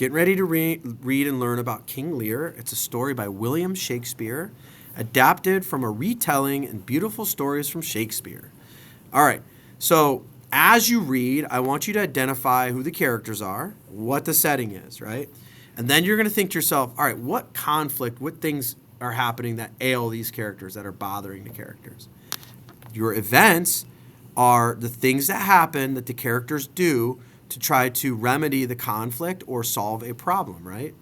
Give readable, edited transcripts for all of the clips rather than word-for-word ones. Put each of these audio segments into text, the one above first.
Getting ready to read and learn about King Lear. It's a story by William Shakespeare, adapted from a retelling and beautiful stories from Shakespeare. All right, so as you read, I want you to identify who the characters are, what the setting is, right? And then you're going to think to yourself, all right, what conflict, what things are happening that ail these characters, that are bothering the characters? Your events are the things that happen that the characters do to try to remedy the conflict or solve a problem, right?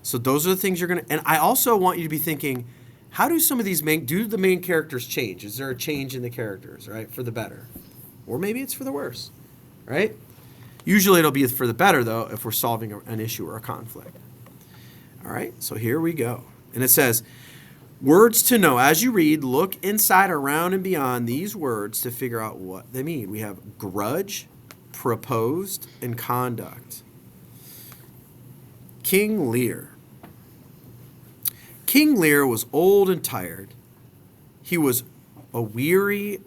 So those are the things you're going to, and I also want you to be thinking, how do some of these do the main characters change? Is there a change in the characters, right, for the better? Or maybe it's for the worse, right? Usually it'll be for the better, though, if we're solving an issue or a conflict. All right, so here we go. And it says, words to know. As you read, look inside, around, and beyond these words to figure out what they mean. We have grudge, proposed, and conduct. King Lear. King Lear was old and tired. He was aweary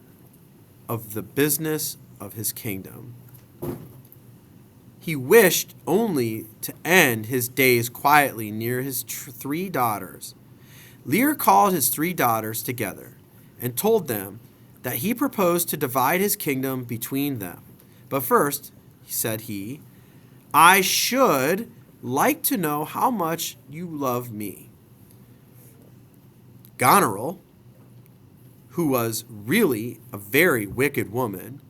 of the business of his kingdom. He wished only to end his days quietly near his 3 daughters. Lear called his 3 daughters together and told them that he proposed to divide his kingdom between them. But first, said he, I should like to know how much you love me. Goneril, who was really a very wicked woman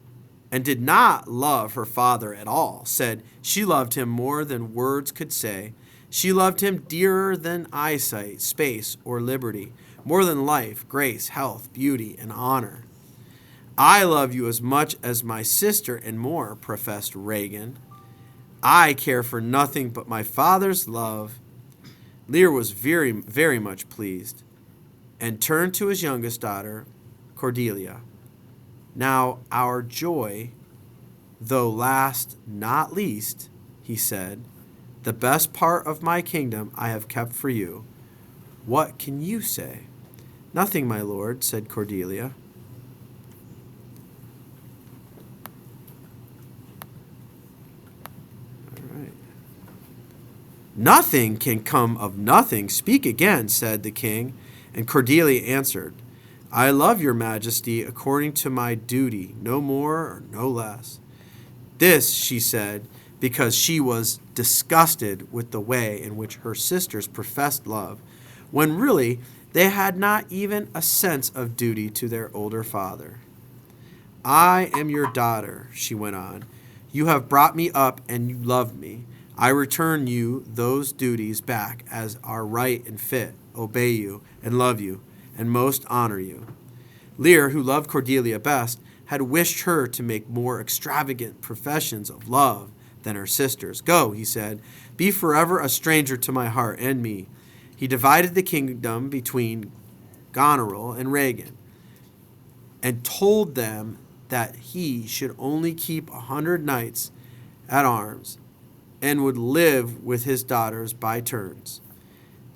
and did not love her father at all, said she loved him more than words could say. She loved him dearer than eyesight, space, or liberty, more than life, grace, health, beauty, and honor. I love you as much as my sister and more, professed Regan. I care for nothing but my father's love. Lear was very, very much pleased and turned to his youngest daughter, Cordelia. Now our joy, though last not least, he said, the best part of my kingdom I have kept for you. What can you say? Nothing, my lord, said Cordelia. Nothing can come of nothing. Speak again, said the king. And Cordelia answered, I love your majesty according to my duty, no more or no less. This, she said, because she was disgusted with the way in which her sisters professed love, when really they had not even a sense of duty to their older father. I am your daughter, she went on. You have brought me up and you loved me. I return you those duties back as are right and fit, obey you, and love you, and most honor you. Lear, who loved Cordelia best, had wished her to make more extravagant professions of love than her sisters. Go, he said, be forever a stranger to my heart and me. He divided the kingdom between Goneril and Regan, and told them that he should only keep 100 knights at arms, and would live with his daughters by turns.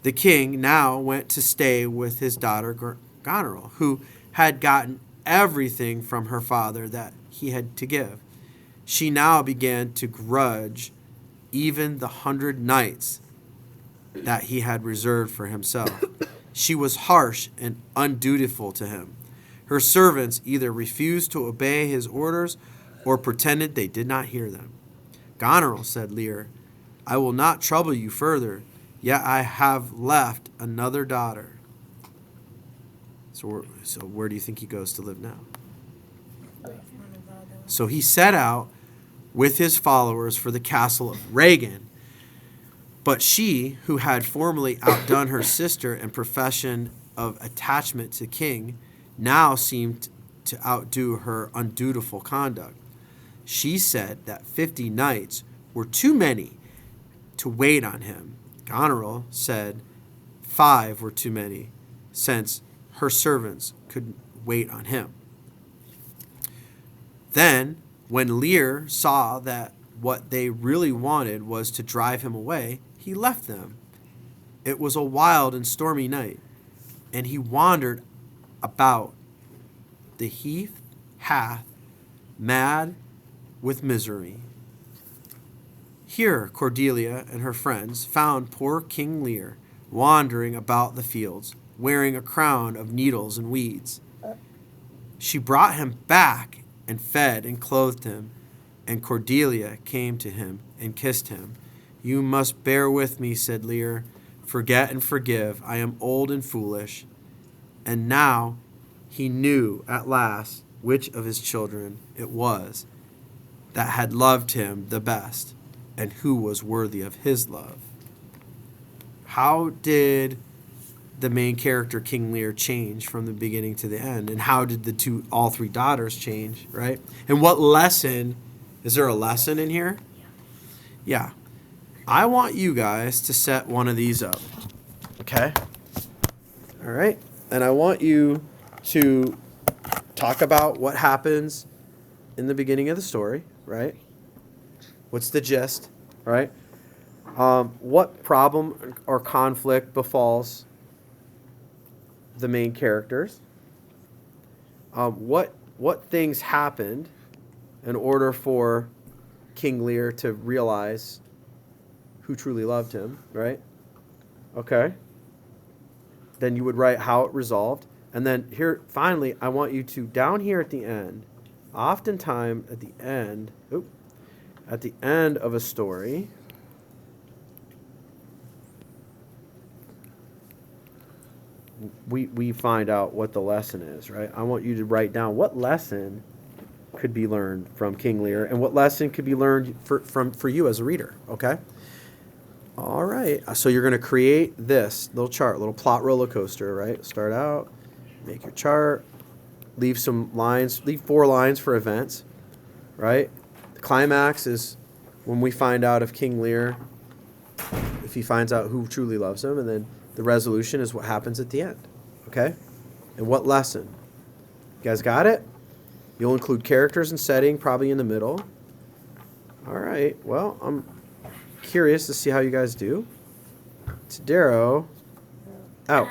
The king now went to stay with his daughter Goneril, who had gotten everything from her father that he had to give. She now began to grudge even the 100 knights that he had reserved for himself. She was harsh and undutiful to him. Her servants either refused to obey his orders or pretended they did not hear them. Goneril, said Lear, I will not trouble you further, yet I have left another daughter. So where do you think he goes to live now? So he set out with his followers for the castle of Regan. But she, who had formerly outdone her sister in profession of attachment to king, now seemed to outdo her undutiful conduct. She said that 50 knights were too many to wait on him. Goneril said 5 were too many, since her servants could wait on him. Then, when Lear saw that what they really wanted was to drive him away, he left them. It was a wild and stormy night, and he wandered about the heath, mad with misery. Here Cordelia and her friends found poor King Lear wandering about the fields, wearing a crown of needles and weeds. She brought him back and fed and clothed him, and Cordelia came to him and kissed him. You must bear with me, said Lear. Forget and forgive. I am old and foolish. And now he knew at last which of his children it was that had loved him the best and who was worthy of his love. How did the main character, King Lear, change from the beginning to the end? And how did all three daughters change, right? And what lesson, is there a lesson in here? Yeah. I want you guys to set one of these up, okay? All right? And I want you to talk about what happens in the beginning of the story, right? What's the gist, right? What problem or conflict befalls the main characters? What things happened in order for King Lear to realize who truly loved him, right? Okay. Then you would write how it resolved. And then here, finally, I want you to, down here at the end, oftentimes at the end of a story, we find out what the lesson is, right? I want you to write down what lesson could be learned from King Lear and what lesson could be learned for you as a reader, okay? All right, so you're going to create this little chart, little plot roller coaster, right? Start out, make your chart, leave some lines, leave 4 lines for events, right? The climax is when we find out if King Lear, if he finds out who truly loves him, and then the resolution is what happens at the end, okay? And what lesson? You guys got it? You'll include characters and setting probably in the middle. All right, well, I'm curious to see how you guys do. Tadero, out.